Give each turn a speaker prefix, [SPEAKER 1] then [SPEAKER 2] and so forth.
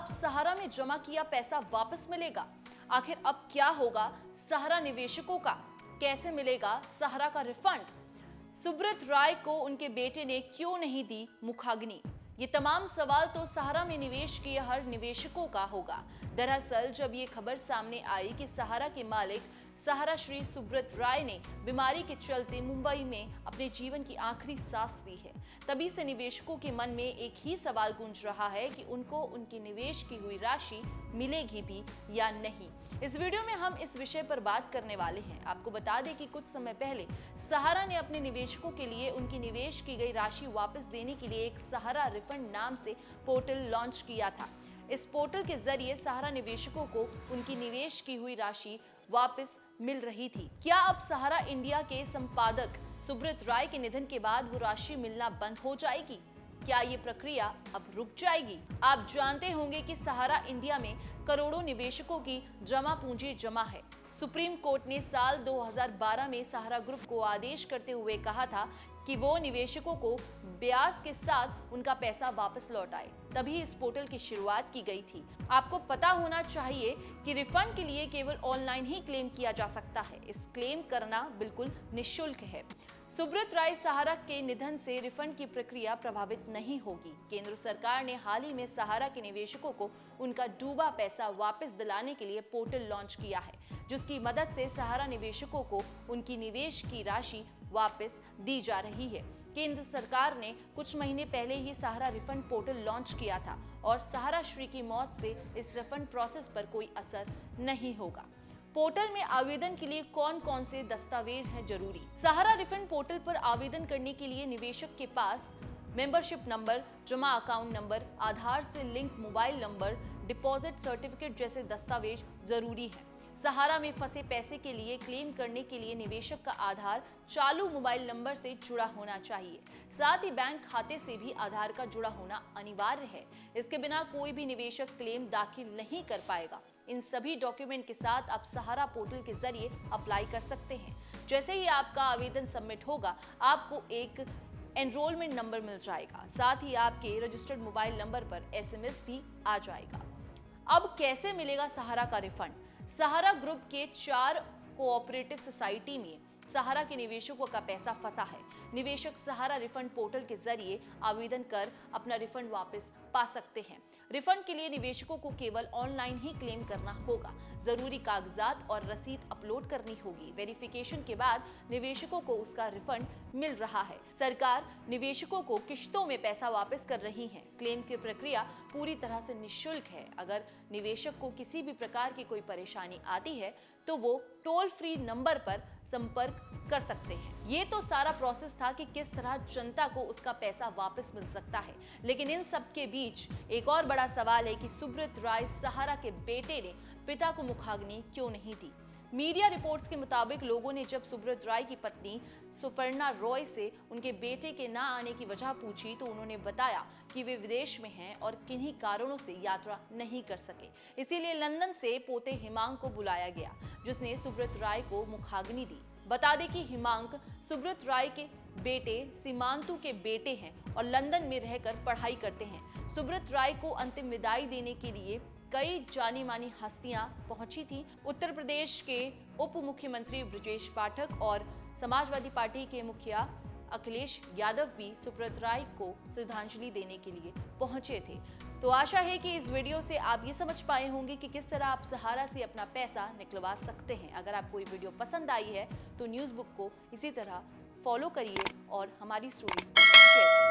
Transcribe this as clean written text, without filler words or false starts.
[SPEAKER 1] अब सहारा में जमा किया पैसा वापस मिलेगा? आखिर अब क्या होगा सहारा निवेशकों का? कैसे मिलेगा सहारा का रिफंड? सुब्रत राय को उनके बेटे ने क्यों नहीं दी मुखाग्नि? ये तमाम सवाल तो सहारा में निवेश किए हर निवेशकों का होगा। दरअसल जब ये खबर सामने आई कि सहारा के मालिक सहारा श्री सुब्रत राय ने बीमारी के चलते मुंबई में अपने जीवन की आखिरी सांस ली है, तभी से निवेशकों के मन में एक ही सवाल गूंज रहा है कि उनको उनकी निवेश की हुई राशि मिलेगी भी या नहीं। इस वीडियो में हम इस विषय पर बात करने वाले हैं। आपको बता दें कि कुछ समय पहले सहारा ने अपने निवेशकों के लिए उनकी निवेश की गई राशि वापस देने के लिए एक सहारा रिफंड नाम से पोर्टल लॉन्च किया था। इस पोर्टल के जरिए सहारा निवेशकों को उनकी निवेश की हुई राशि वापस मिल रही थी। क्या अब सहारा इंडिया के संपादक सुब्रत राय के निधन के बाद वो राशि मिलना बंद हो जाएगी? क्या ये प्रक्रिया अब रुक जाएगी? आप जानते होंगे कि सहारा इंडिया में करोड़ों निवेशकों की जमा पूंजी जमा है। सुप्रीम कोर्ट ने साल 2012 में सहारा ग्रुप को आदेश करते हुए कहा था कि वो निवेशकों को ब्याज के साथ उनका पैसा वापस लौटाए। तभी इस पोर्टल की शुरुआत की गई थी। आपको पता होना चाहिए कि रिफंड के लिए केवल ऑनलाइन ही क्लेम किया जा सकता है। इस क्लेम करना बिल्कुल निःशुल्क है। सुब्रत राय सहारा के निधन से रिफंड की प्रक्रिया प्रभावित नहीं होगी। केंद्र सरकार ने हाल ही में सहारा के निवेशकों को उनका डूबा पैसा वापस दिलाने के लिए पोर्टल लॉन्च किया है, जिसकी मदद से सहारा निवेशकों को उनकी निवेश की राशि वापस दी जा रही है। केंद्र सरकार ने कुछ महीने पहले ही सहारा रिफंड पोर्टल लॉन्च किया था और सहारा श्री की मौत से इस रिफंड प्रोसेस पर कोई असर नहीं होगा। पोर्टल में आवेदन के लिए कौन कौन से दस्तावेज हैं जरूरी? सहारा रिफंड पोर्टल पर आवेदन करने के लिए निवेशक के पास मेंबरशिप नंबर, जमा अकाउंट नंबर, आधार से link mobile number, deposit certificate जैसे दस्तावेज जरूरी है। सहारा में फंसे पैसे के लिए क्लेम करने के लिए निवेशक का आधार चालू मोबाइल नंबर से जुड़ा होना चाहिए। साथ ही बैंक खाते से भी आधार का जुड़ा होना अनिवार्य है। इसके बिना कोई भी निवेशक क्लेम दाखिल नहीं कर पाएगा। इन सभी डॉक्यूमेंट के साथ आप सहारा पोर्टल के जरिए अप्लाई कर सकते हैं। जैसे ही आपका आवेदन सबमिट होगा, आपको एक एनरोलमेंट नंबर मिल जाएगा। साथ ही आपके रजिस्टर्ड मोबाइल नंबर पर एसएमएस भी आ जाएगा। अब कैसे मिलेगा सहारा का रिफंड? सहारा ग्रुप के 4 कोऑपरेटिव सोसाइटी में सहारा के निवेशकों का पैसा फंसा है। निवेशक सहारा रिफंड पोर्टल के जरिए आवेदन कर अपना रिफंड वापस पा सकते हैं। रिफंड के लिए निवेशकों को केवल ऑनलाइन ही क्लेम करना होगा। जरूरी कागजात और रसीद अपलोड करनी होगी। वेरिफिकेशन के बाद निवेशकों को उसका रिफंड मिल रहा है। सरकार निवेशकों को किश्तों में पैसा वापस कर रही है। क्लेम की प्रक्रिया पूरी तरह से निःशुल्क है। अगर निवेशक को किसी भी प्रकार की कोई परेशानी आती है तो वो टोल फ्री नंबर पर संपर्क कर सकते हैं। ये तो सारा प्रोसेस था कि किस तरह जनता को उसका पैसा वापस मिल सकता है। लेकिन इन सब के बीच एक और बड़ा सवाल है कि सुब्रत राय सहारा के बेटे ने पिता को मुखाग्नि क्यों नहीं दी? मीडिया रिपोर्ट्स के मुताबिक लोगों ने जब सुब्रत राय की पत्नी सुपर्णा रॉय से उनके बेटे के ना आने की वजह पूछी तो उन्होंने बताया कि वे विदेश में हैं और किन्हीं कारणों से यात्रा नहीं कर सके। इसीलिए लंदन से पोते हिमांक को बुलाया गया, जिसने सुब्रत राय को मुखाग्नि दी। बता दें कि हिमांक सुब्रत राय के बेटे सीमांतु के बेटे हैं और लंदन में रहकर पढ़ाई करते हैं। सुब्रत राय को अंतिम विदाई देने के लिए कई जानी मानी हस्तियां पहुंची थी। उत्तर प्रदेश के उप मुख्यमंत्री ब्रजेश पाठक और समाजवादी पार्टी के मुखिया अखिलेश यादव भी सुब्रत राय को श्रद्धांजलि देने के लिए पहुंचे थे। तो आशा है कि इस वीडियो से आप ये समझ पाए होंगे कि किस तरह आप सहारा से अपना पैसा निकलवा सकते हैं। अगर आपको ये वीडियो पसंद आई है तो न्यूज़ बुक को इसी तरह फॉलो करिए और हमारी स्टोरीज को शेयर करिए।